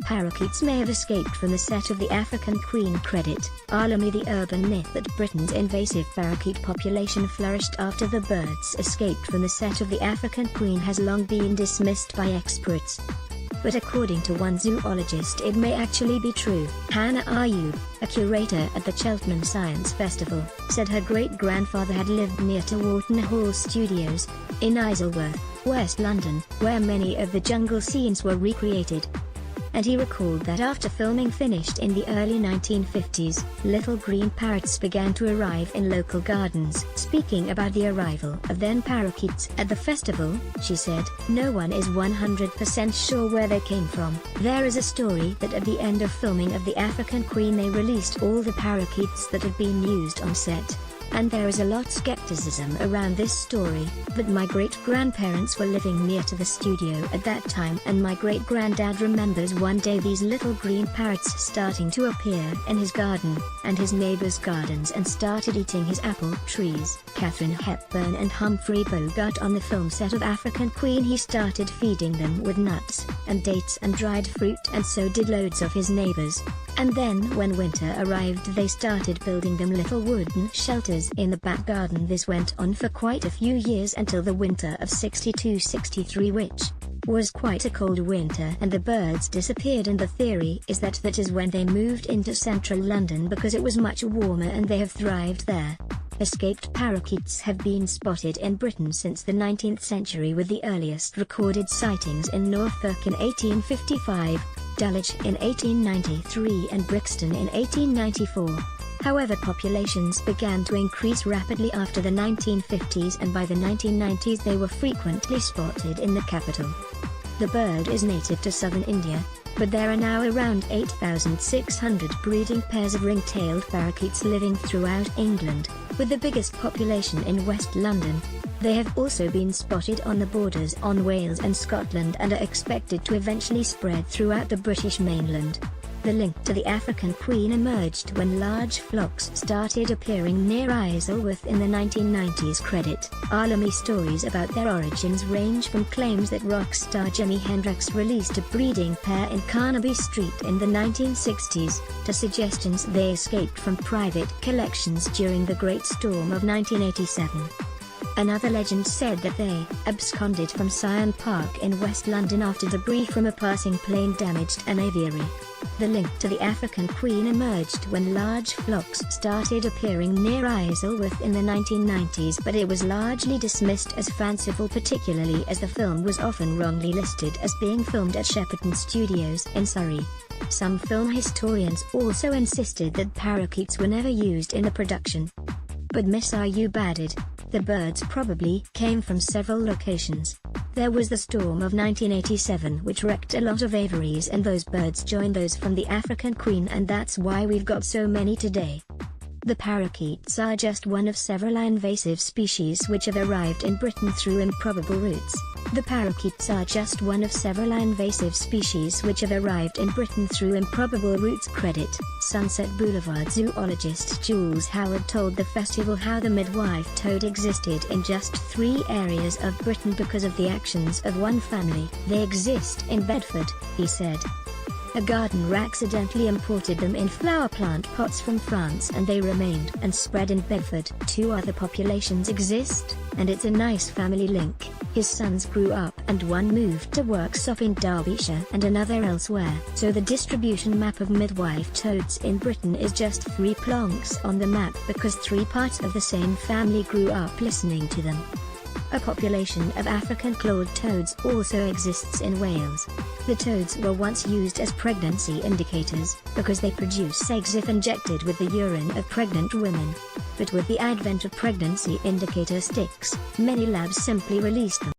Parakeets may have escaped from the set of the African Queen credit. Alamy. The urban myth that Britain's invasive parakeet population flourished after the birds escaped from the set of the African Queen has long been dismissed by experts. But according to one zoologist, it may actually be true. Hannah Ayub, a curator at the Cheltenham Science Festival, said her great-grandfather had lived near to Wharton Hall Studios, in Isleworth, West London, where many of the jungle scenes were recreated. And he recalled that after filming finished in the early 1950s, little green parrots began to arrive in local gardens. Speaking about the arrival of then parakeets at the festival, she said, "No one is 100% sure where they came from. There is a story that at the end of filming of the African Queen they released all the parakeets that had been used on set. And there is a lot skepticism around this story, but my great-grandparents were living near to the studio at that time, and my great-granddad remembers one day these little green parrots starting to appear in his garden, and his neighbors' gardens, and started eating his apple trees." Katharine Hepburn and Humphrey Bogart. On the film set of African Queen, he started feeding them with nuts and dates and dried fruit, and so did loads of his neighbors. And then when winter arrived they started building them little wooden shelters in the back garden. This went on for quite a few years until the winter of 62-63, which was quite a cold winter, and the birds disappeared, and the theory is that that is when they moved into central London because it was much warmer and they have thrived there. Escaped parakeets have been spotted in Britain since the 19th century, with the earliest recorded sightings in Norfolk in 1855, Dulwich in 1893 and Brixton in 1894. However, populations began to increase rapidly after the 1950s, and by the 1990s they were frequently spotted in the capital. The bird is native to southern India, but there are now around 8,600 breeding pairs of ring-tailed parakeets living throughout England, with the biggest population in West London. They have also been spotted on the borders on Wales and Scotland and are expected to eventually spread throughout the British mainland. The link to the African Queen emerged when large flocks started appearing near Isleworth in the 1990s. Credit. Alamy. Stories about their origins range from claims that rock star Jimi Hendrix released a breeding pair in Carnaby Street in the 1960s, to suggestions they escaped from private collections during the Great Storm of 1987. Another legend said that they absconded from Syon Park in West London after debris from a passing plane damaged an aviary. The link to the African Queen emerged when large flocks started appearing near Isleworth in the 1990s, but it was largely dismissed as fanciful, particularly as the film was often wrongly listed as being filmed at Shepperton Studios in Surrey. Some film historians also insisted that parakeets were never used in the production. But Miss Ayub added, the birds probably came from several locations. There was the storm of 1987 which wrecked a lot of aviaries, and those birds joined those from the African Queen, and that's why we've got so many today. The parakeets are just one of several invasive species which have arrived in Britain through improbable routes. The parakeets are just one of several invasive species which have arrived in Britain through improbable routes. Credit. Sunset Boulevard. Zoologist Jules Howard told the festival how the midwife toad existed in just 3 areas of Britain because of the actions of one family. They exist in Bedford, he said. A gardener accidentally imported them in flower plant pots from France, and they remained and spread in Bedford. 2 other populations exist, and it's a nice family link. His sons grew up and one moved to workshop in Derbyshire and another elsewhere. So the distribution map of midwife toads in Britain is just 3 plonks on the map because 3 parts of the same family grew up listening to them. A population of African clawed toads also exists in Wales. The toads were once used as pregnancy indicators, because they produce eggs if injected with the urine of pregnant women. But with the advent of pregnancy indicator sticks, many labs simply released them.